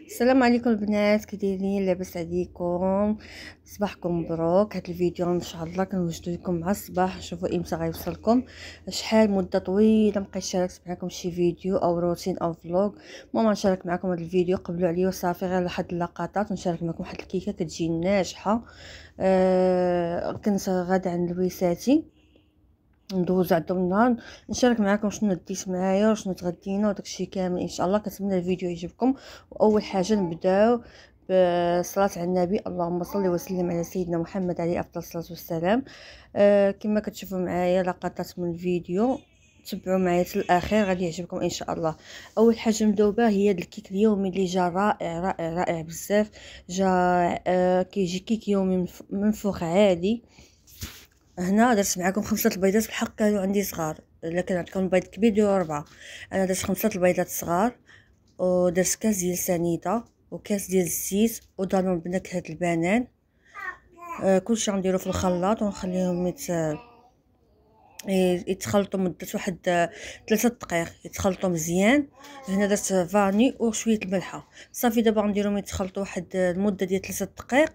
السلام عليكم البنات، كي دايرين؟ لاباس عليكم؟ صباحكم مبروك. هذا الفيديو ان شاء الله كنوجدو لكم مع الصباح. شوفوا امتى غيوصلكم. شحال مده طويله مبقيت شاركت معكم شي فيديو او روتين او فلوق. المهم نشارك معكم هذا الفيديو، قبلوا عليه وصافي، غير واحد اللقطات ونشارك معكم واحد الكيكه كتجي ناجحه. كنت غادا عند لويساتي، ندوز عندهم النهار، نشارك معكم شنو ديت معايا وشنو تغدينا وداكشي كامل. ان شاء الله كنتمنى الفيديو يعجبكم. واول حاجه نبداو بالصلاه على النبي، اللهم صل وسلم على سيدنا محمد عليه افضل الصلاه والسلام. كما كتشوفوا معايا لقطات من الفيديو، تبعوا معايا حتى الاخير غادي يعجبكم ان شاء الله. اول حاجه نبداو بها هي الكيك اليومي اللي جا رائع رائع رائع بزاف. جا كيجي كيك يومي منفوخ عادي. هنا درت معكم 5 البيضات، بحق كانوا عندي صغار، الا كان عندكم بيض كبير ديروا 4. انا درت 5 البيضات صغار، ودرت كاس ديال سنيده وكاس ديال الزيت ودانون بنكهه البنان. كلشي غنديرو في الخلاط ونخليهم يتخلطوا مده واحد 3 دقائق، يتخلطوا مزيان. هنا درت فاني وشويه الملحه. صافي دابا غنديرهم يتخلطوا واحد المده ديال 3 دقائق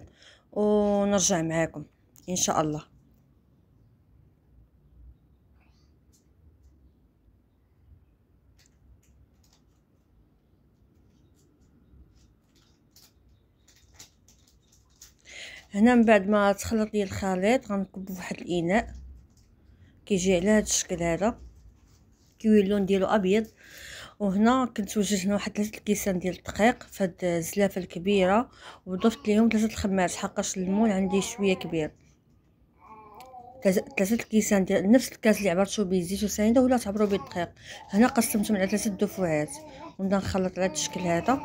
ونرجع معاكم ان شاء الله. هنا من بعد ما تخلط لي الخليط غنكبو فواحد الاناء كيجي على هذا الشكل هذا، كيولي اللون ديالو ابيض. وهنا كنت وجدت هنا واحد 3 كيسان ديال الدقيق في هاد الزلافه الكبيره، وضفت ليهم 3 الخماس حقاش الليمون عندي شويه كبير. 3 كيسان ديال نفس الكاس اللي عبرتو به الزيت وسنيده ولا تعبروا به الدقيق. هنا قسمتهم على 3 دفعات ونبدا نخلط على هذا الشكل هذا.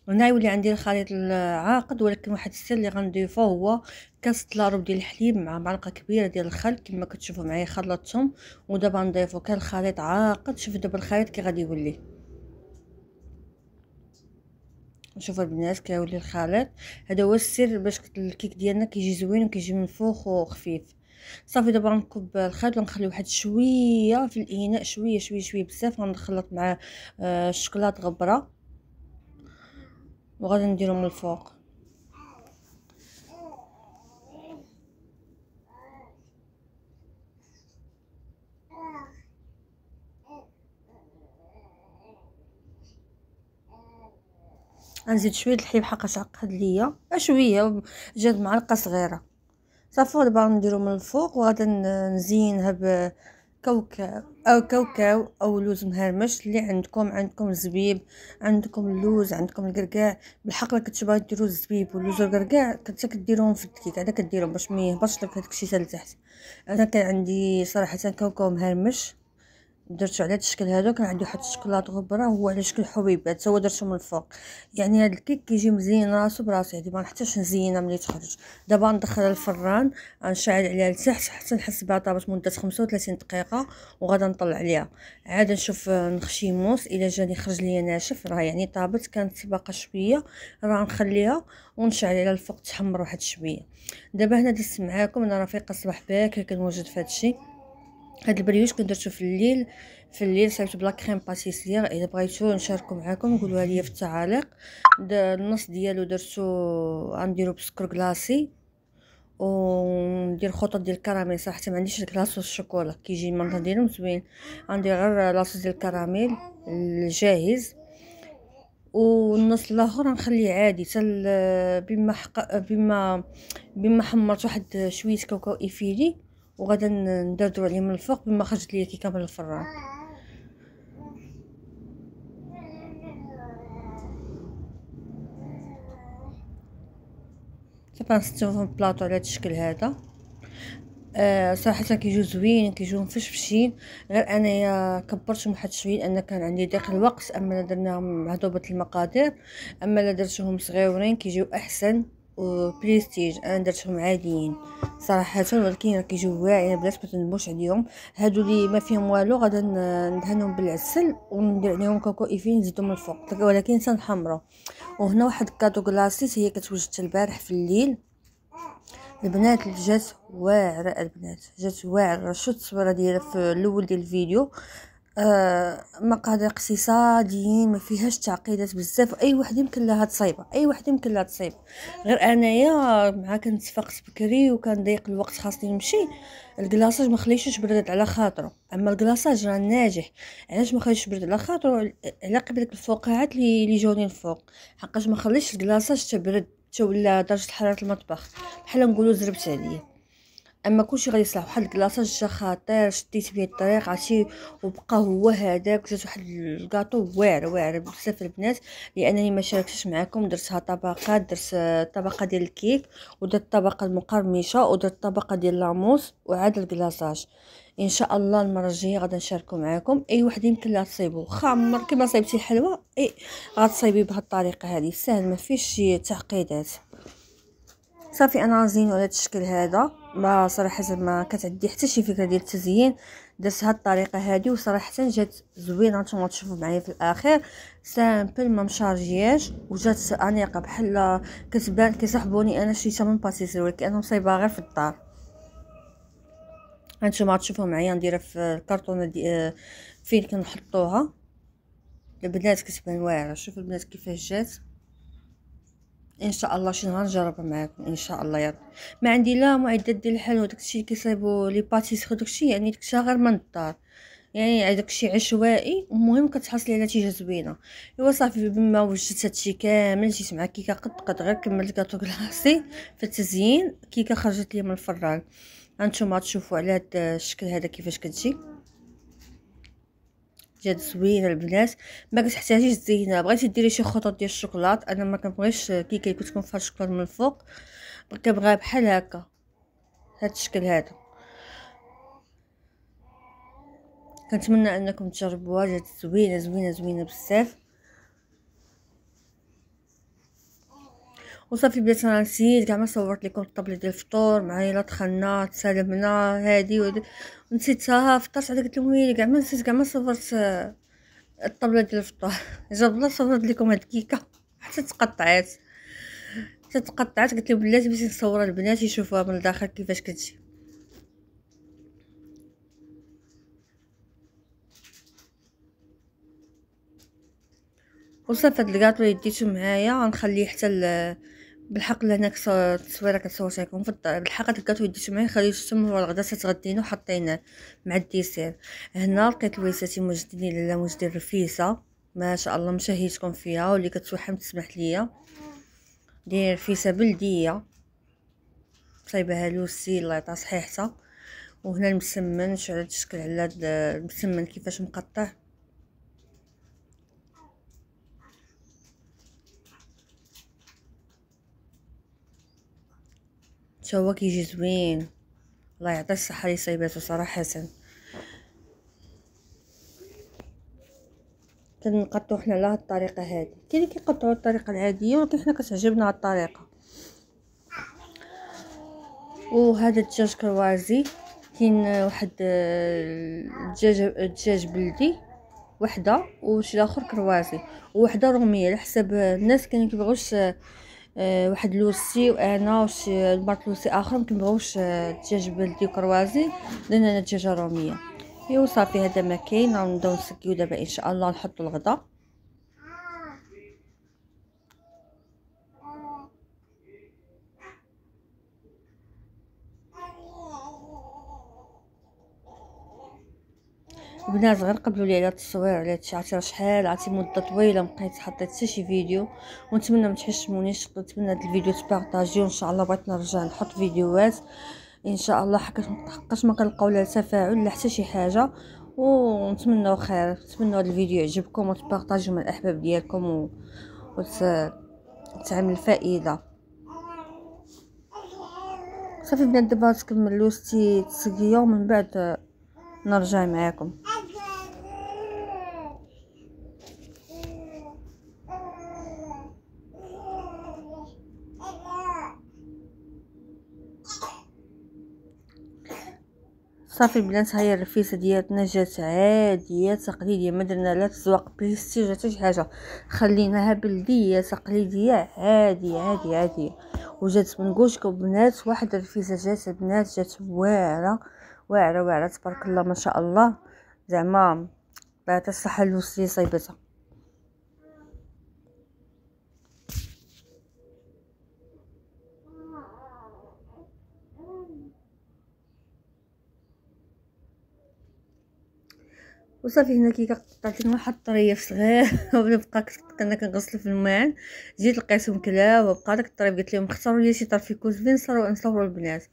هنا يولي عندي الخليط العاقد، ولكن واحد السر اللي غنضيفو هو كاس تلاروب ديال الحليب مع معلقه كبيره ديال الخل. كما كتشوفوا معايا خلطتهم، ودابا نضيفو كان الخليط عاقد. شوفوا دابا الخليط كي غادي يولي. شوفوا البنات كيولي الخليط هذا هو السر باش الكيك ديالنا كيجي زوين وكيجي منفوخ وخفيف. صافي دابا نكب الخليط ونخلي واحد شويه في الاناء، شويه شويه شويه بزاف. غنخلط مع الشكلاط غبره وغادي نديرهم من الفوق. غنزيد شويه الحليب حقاش عقد ليا شويه، جات معلقه صغيره. صافي دابا نديرو من الفوق وغادي نزينها بكاوكاو او كاوكاو او لوز مهرمش اللي عندكم الزبيب، عندكم اللوز، عندكم الكركاع. بالحق الا كنتو باغي ديروا الزبيب واللوز والكركاع كنت كديروهم في الكيك هذا، كديرهم باش ما يهبطش لك هذاك الشيء حتى لتحت. انا كان عندي صراحه كاوكاو مهرمش درتو على هذا الشكل هذا. كان عندي واحد الشكلاط غبره هو على شكل حبيبات، هو درتو من الفوق. يعني هذا الكيك كيجي مزيان راسو براسو، يعني ما نحتاجش نزينها ملي تخرج. دابا ندخلها للفران، غنشعل عليها لتحت حتى نحس بها طابت مده 35 دقيقه، وغادا نطلع عليها عاد نشوف نخشي موس. الا جاني خرج ليا ناشف راه يعني طابت، كانت باقا شويه راه نخليها ونشعل عليها الفوق تحمر واحد شويه. دابا هنا دزت معاكم انا رفيقه الصباح باكر كنوجد في هادشي. هاد البريوش كنت درتو في الليل صايبت بلا كريم باتيسير. الا بغيتو نشاركو معاكم قولوها ليا في التعاليق. النص ديالو درتو غنديرو بسكر كلاصي، وندير خطوط ديال الكراميل. صراحه ما عنديش الكلاص والشوكولا كيجي المنظر ديالهم زوين، غندير غير لاصوص ديال الكراميل الجاهز. والنص الاخر غنخليه عادي حتى بما حمرت واحد شويه كاوكاو ايفيلي، وغادا ندردو عليه من الفوق بما خرجت ليا كيكه من الفران. صافي نستوهم في البلاطو على هذا الشكل هذا. صراحه كيجيو زوين كيجيو مفشفشين. غير انايا كبرتهم واحد شويه لان كان عندي ضيق الوقت. اما لا درناهم مع ضبط المقادير، اما لا درتهم صغيورين كيجيو احسن وبريستيج انا درتهم عاديين صراحه، ولكن راه كيجيو واعرين البنات، ما تندموش عليهم. هادو اللي ما فيهم والو غادا ندهنهم بالعسل وندير عليهم كوكو ايفين نزيدهم من الفوق، ولكن تنحمروا. وهنا واحد كادو كلاصيس هي كتوجدت البارح في الليل البنات، جات واعره البنات، جات واعره. شفت التصويره ديالها في الاول ديال الفيديو. مقادير اقتصاديين، ما فيهاش تعقيدات بزاف، اي واحد يمكن لها تصايبه، اي واحد يمكن لها تصايب. غير انايا مع كنت فقت بكري وكان ضيق الوقت خاصني نمشي، الكلاصاج ما خليتوش برد على خاطره. اما الكلاصاج راه ناجح. علاش ما خليتوش برد على خاطره؟ على قبل ديك الفقاعات اللي جاوني الفوق، حقاش ما خليتش الكلاصاج تبرد ولا درجه حراره المطبخ بحال نقولوا زربت عليه. اما كلشي غادي يصلح. واحد الكلاصاج جا خطير، شديت بيه الطريق عرفتي، وبقى هو هذاك. جات واحد الكاطو واعر بزاف البنات، لانني ما شاركتش معكم. درتها طبقات، درت طبقه ديال الكيك، ودرت الطبقه المقرمشه، ودرت الطبقه ديال لاموس، وعاد الكلاصاج. ان شاء الله المره الجايه غادي نشاركو معكم. اي واحد يمكن لا تصيبو خامر كما صايبتي الحلوى، غتصايبي بهذه الطريقه هذه سهل، ما فيش شي تعقيدات. صافي انا نزينو على هذا الشكل هذا. ما صراحه ما كانت عندي حتى شي فكره ديال التزيين، درت هاد الطريقه هذه وصراحه جات زوينه. نتوما تشوفوا معايا في الاخير سامبل ما مشارجياش، وجات انيقه بحال كتبان كيصاحبوني انا شريتها من باتيسري، ولكن انا مصايبها غير في الدار. هانتوما تشوفوا معايا نديرها في الكرتونه دي فين كنحطوها. البنات كتبان واعره. شوفوا البنات كيفاش جات. ان شاء الله شي نهار نجربها معكم ان شاء الله. يا رب ما عندي لا معدات ديال الحلوى داكشي اللي كيصايبوا لي باتيس داكشي، يعني داكشي غير من الدار، يعني داكشي عشوائي. المهم كتحصلي على نتيجه زوينه. ايوا صافي بما وجدت هادشي كامل جيت مع كيكه قد غير كملت كاطو كلاصي في التزيين. كيكه خرجت لي من الفران، هانتوما تشوفوا على هذا الشكل هذا كيفاش كتجي. جات زوينه البنات، ما كتحتاجيش تزينها. بغيتي ديري شي خطوط ديال الشوكولات، انا ما كنبغيش كيكه اللي كتكون فيها الشوكولات من الفوق، كنبغيها بحال هكا هذا الشكل هذا. كنتمنى انكم تجربوها، جات زوينه بزاف. وصافي بنات انا نسيت كاع ما صورت لكم الطبله ديال الفطور معايا. لا دخلنا تسالمنا هادي ونسيتها فطرت عاد قلت لهم ويلي كاع ما نسيت كاع ما صورت الطبله ديال الفطور. جاب الله صورت لكم هاد الكيكه حتى تقطعات قلت لهم بلاتي باش نصور البنات يشوفوها من الداخل كيفاش كتجي. وصافي هاد الكاطو اللي ديتو معايا غنخليه حتى بالحق لهناك التصويره كتصورت لكم في الدار. بالحق هاد الكاطو اللي ديتو معايا خليته تما هو الغدا تغدينو حطيناه مع الديسير. هنا لقيت الويساتي موجدين لاله موجدين رفيسه ما شاء الله مشاهيتكم فيها، واللي كتوحم تسمح ليا داير رفيسه بلديه صايبها لوسي الله يعطيها صحيحتها. وهنا المسمن شو على الشكل على هاد المسمن كيفاش مقطع. حتى هو كيجي زوين الله يعطي الصحه اللي صايباتو صراحه. كنقطعو حنا على هاد الطريقه هادي. كاين اللي كيقطعوا الطريقه العاديه، ولكن حنا كتعجبنا هاد الطريقه. وهذا الدجاج كروازي كاين واحد دجاج بلدي وحده، وشي الاخر كروازي، وحده روميه على حسب الناس. كاين كيبغوش واحد لوسي، وانا وشي البارت لوسي اخر مكنبغوش دجاج بلدي وكروازي، لان انا دجاجه روميه. ايوا صافي هذا ما كاين. غنبداو نسكيو دابا ان شاء الله نحطوا الغدا. البنات غير قبلوا لي على التصوير على هادشي، عرفتي راه شحال عرفتي مده طويله مبقيت حطيت حتى شي فيديو. ونتمنى ما تحشمونيش، نتمنى هاد الفيديو تبارطاجيو. ان شاء الله بغيت نرجع نحط فيديوهات ان شاء الله، حقاش ما كنلقاو لا تفاعل لا حتى شي حاجه. ونتمنوا خير، نتمنوا هذا الفيديو يعجبكم وتبارطاجيو مع الاحباب ديالكم وتعمل فائده. صافي بنات دابا تكمل لوستي تسقيا ومن بعد نرجع معاكم. صافي البنات، هاهي الرفيسه ديالنا جات عاديه تقليديه، ما درنا لا تزواق بريستيج حتى شي حاجه، خليناها بلديه تقليديه عاديه عاديه عاديه. وجات منقوشكم بنات واحد الرفيسه جات البنات، جات واعره واعره واعره تبارك الله ما شاء الله، زعما بعد الصحه اللي صايبتها. وصافي هنا كي قطعت لنا واحد الطريف صغير وبقى كنا كنغسلو في الماعن، جيت لقيتهم كلاو وبقى داك الطريف، قلت لهم اختاروا لي شي طرف يكون زوين نصوروا البنات.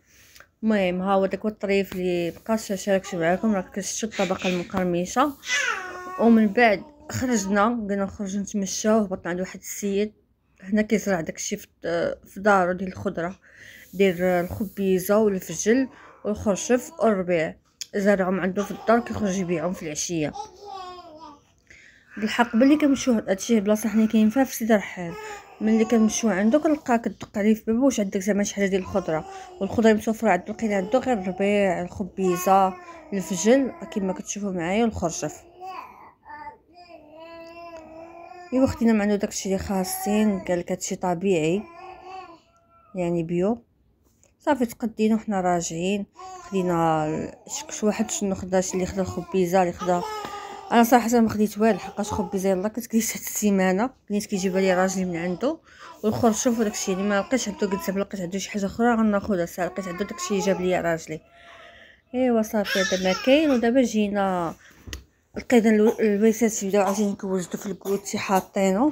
المهم ها هو داك الطريف اللي بقاش شاركت معكم، راه كتشتو الطبقه المقرمشه. ومن بعد خرجنا قلنا نخرجوا نتمشاو، هبطنا عند واحد السيد هنا كيزرع داكشي في دارو ديال الخضره، دير الخبيزه والفجل والخرشف والربيع، زارعهم عنده في الدار كيخرج يبيعهم في العشيه. بالحق بلي كنمشيو هادشي بلاصه حنا كاين فيها في سيدي رحال، ملي كنمشيو عندو كنلقاه كدق عليه في بابو واش عندك زعما شي حاجه ديال الخضره، والخضره متوفره عندو، لقينا عندو غير الربيع الخبيزه الفجل كما كتشوفوا معايا والخرشف. ايوا خدينا معنا داكشي اللي خاصين، قالك هادشي طبيعي يعني بيو. صافي تقدينا وحنا راجعين، خدينا شكش واحد شنو خداش، اللي خدا الخبيزه اللي خدا، انا صراحه ما خديت والو حقاش خبيزه يلاه كتكليش هاد السيمانه بنيت كيجيبها لي راجلي من عنده، والخرشوف وداكشي اللي ما لقيتش عنده، قلت زعما لقيت عنده شي حاجه اخرى غناخذها، لقيت عنده داكشي اللي جاب لي راجلي. ايوا صافي هذا ما كاين. ودابا جينا لقينا الويسات بداو عاوتاني كيوجدوا في الكوتي حاطينو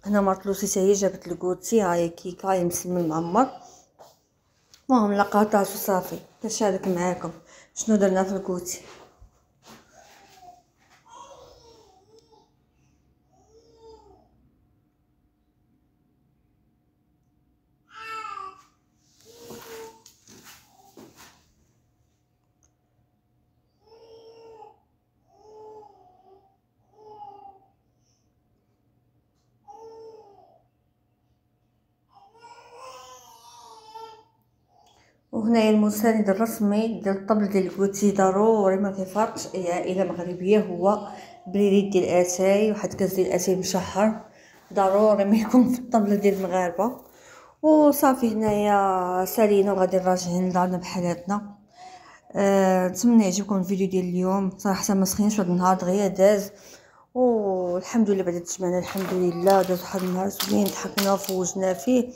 هنا، مرتلوسي حتى هي جابت الكوتي، هاهي كيكه هاي مسمن معمر. المهم لقطات وصافي كنشارك معاكم شنو درنا في الكوتي. وهنايا المساند الرسمي ديال الطبل ديال الكوتي، ضروري ما كيفارقش اي عائله مغربيه هو بريريت ديال اتاي، واحد كاس ديال اتاي مشحر ضروري ما يكون في الطبله ديال المغاربه. وصافي هنايا سالينا وغادي راجعين لدارنا بحالاتنا. نتمنى يعجبكم الفيديو ديال اليوم، صراحه ما سخينش هذا النهار دغيا داز، والحمد لله بعد تجمعنا الحمد لله، داز واحد النهار زوين ضحكنا وفوجنا فيه.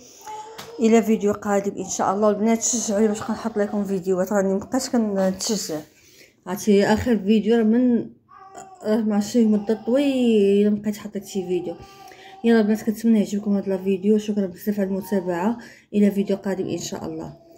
الى فيديو قادم ان شاء الله. البنات تشجعوني باش كنحط لكم فيديوهات، راني مابقاش كنتشجع، عرفتي اخر فيديو من مع شي مده طويله مبقيت حطيت شي فيديو. يلا البنات كنتمنى يعجبكم هذا الفيديو، شكرا بزاف على المتابعه، الى فيديو قادم ان شاء الله.